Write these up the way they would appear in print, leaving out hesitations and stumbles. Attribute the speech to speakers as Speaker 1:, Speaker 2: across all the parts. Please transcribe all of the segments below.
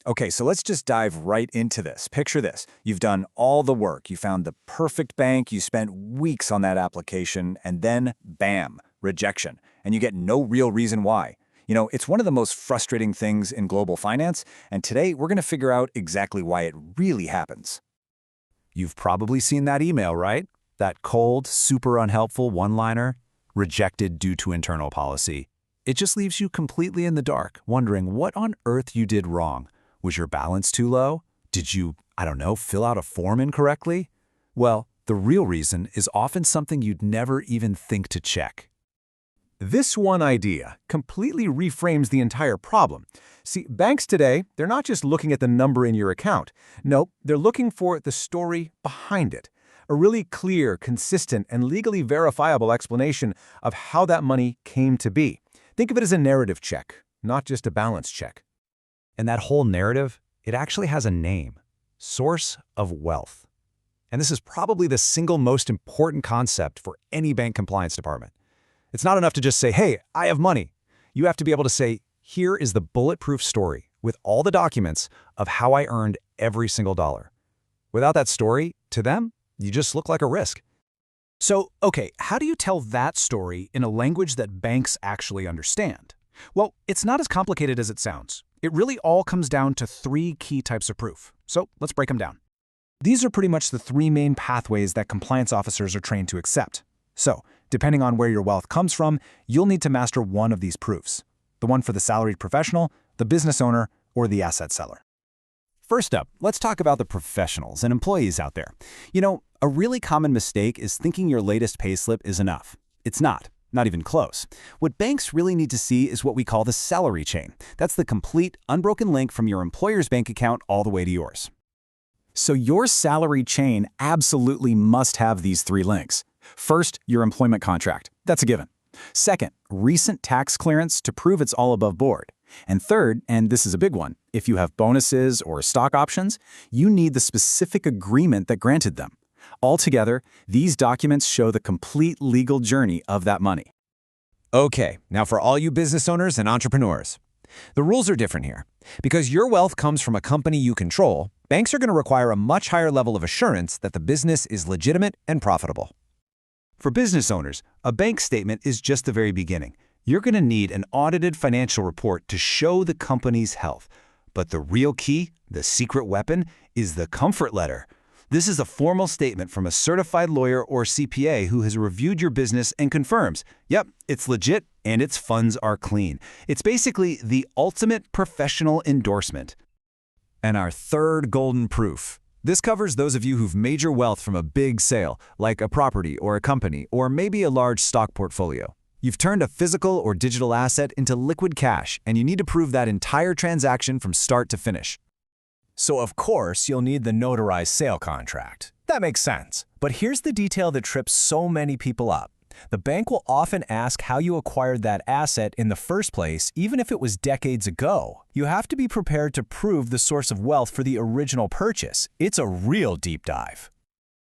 Speaker 1: Okay, so let's just dive right into this. Picture this. You've done all the work. You found the perfect bank. You spent weeks on that application, and then, bam, rejection. And you get no real reason why. It's one of the most frustrating things in global finance, and today we're going to figure out exactly why it really happens.
Speaker 2: You've probably seen that email, right? That cold, super unhelpful one-liner, rejected due to internal policy. It just leaves you completely in the dark, wondering what on earth you did wrong. Was your balance too low? Did you, fill out a form incorrectly? Well, the real reason is often something you'd never even think to check.
Speaker 3: This one idea completely reframes the entire problem. See, banks today, they're not just looking at the number in your account. No, they're looking for the story behind it. A really clear, consistent, and legally verifiable explanation of how that money came to be. Think of it as a narrative check, not just a balance check.
Speaker 2: And that whole narrative, it actually has a name: source of wealth. And this is probably the single most important concept for any bank compliance department. It's not enough to just say, hey, I have money. You have to be able to say, here is the bulletproof story with all the documents of how I earned every single dollar. Without that story, to them, you just look like a risk.
Speaker 4: So, okay, how do you tell that story in a language that banks actually understand? Well, it's not as complicated as it sounds. It really all comes down to three key types of proof. So let's break them down.
Speaker 3: These are pretty much the three main pathways that compliance officers are trained to accept. So, depending on where your wealth comes from, you'll need to master one of these proofs. The one for the salaried professional, the business owner, or the asset seller.
Speaker 2: First up, let's talk about the professionals and employees out there. A really common mistake is thinking your latest payslip is enough. It's not even close. What banks really need to see is what we call the salary chain. That's the complete, unbroken link from your employer's bank account all the way to yours.
Speaker 1: So your salary chain absolutely must have these three links. First, your employment contract. That's a given. Second, recent tax clearance to prove it's all above board. And third, and this is a big one, if you have bonuses or stock options, you need the specific agreement that granted them. Altogether, these documents show the complete legal journey of that money.
Speaker 5: Okay, now for all you business owners and entrepreneurs. The rules are different here. Because your wealth comes from a company you control, banks are going to require a much higher level of assurance that the business is legitimate and profitable. For business owners, a bank statement is just the very beginning. You're going to need an audited financial report to show the company's health. But the real key, the secret weapon, is the comfort letter. This is a formal statement from a certified lawyer or CPA who has reviewed your business and confirms, yep, it's legit and its funds are clean. It's basically the ultimate professional endorsement. And our third golden proof. This covers those of you who've made your wealth from a big sale, like a property or a company, or maybe a large stock portfolio. You've turned a physical or digital asset into liquid cash, and you need to prove that entire transaction from start to finish.
Speaker 3: So of course, you'll need the notarized sale contract. That makes sense. But here's the detail that trips so many people up. The bank will often ask how you acquired that asset in the first place, even if it was decades ago. You have to be prepared to prove the source of wealth for the original purchase. It's a real deep dive.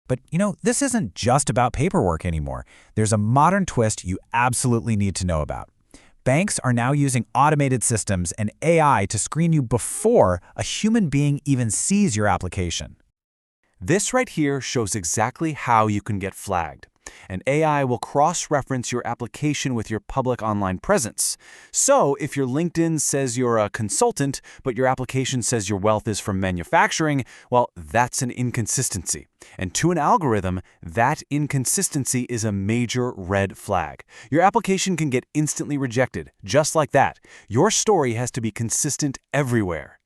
Speaker 4: But this isn't just about paperwork anymore. There's a modern twist you absolutely need to know about. Banks are now using automated systems and AI to screen you before a human being even sees your application.
Speaker 2: This right here shows exactly how you can get flagged. And AI will cross-reference your application with your public online presence. So if your LinkedIn says you're a consultant, but your application says your wealth is from manufacturing, well, that's an inconsistency. And to an algorithm, that inconsistency is a major red flag. Your application can get instantly rejected, just like that. Your story has to be consistent everywhere.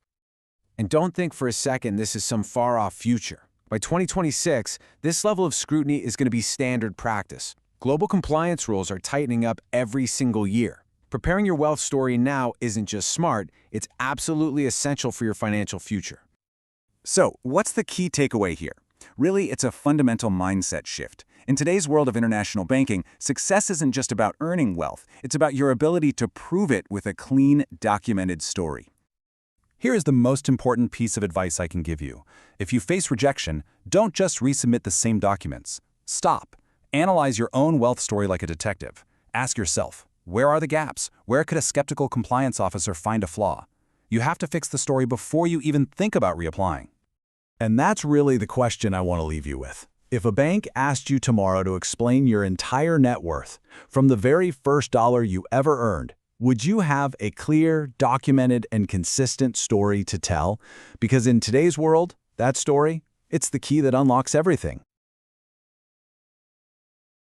Speaker 5: And don't think for a second this is some far-off future. By 2026, this level of scrutiny is going to be standard practice. Global compliance rules are tightening up every single year. Preparing your wealth story now isn't just smart, it's absolutely essential for your financial future.
Speaker 1: So, what's the key takeaway here? Really, it's a fundamental mindset shift. In today's world of international banking, success isn't just about earning wealth. It's about your ability to prove it with a clean, documented story. Here is the most important piece of advice I can give you. If you face rejection, don't just resubmit the same documents. Stop. Analyze your own wealth story like a detective. Ask yourself, where are the gaps? Where could a skeptical compliance officer find a flaw?
Speaker 2: You have to fix the story before you even think about reapplying.
Speaker 3: And that's really the question I want to leave you with. If a bank asked you tomorrow to explain your entire net worth, from the very first dollar you ever earned, would you have a clear, documented, and consistent story to tell? Because in today's world, that story, it's the key that unlocks everything.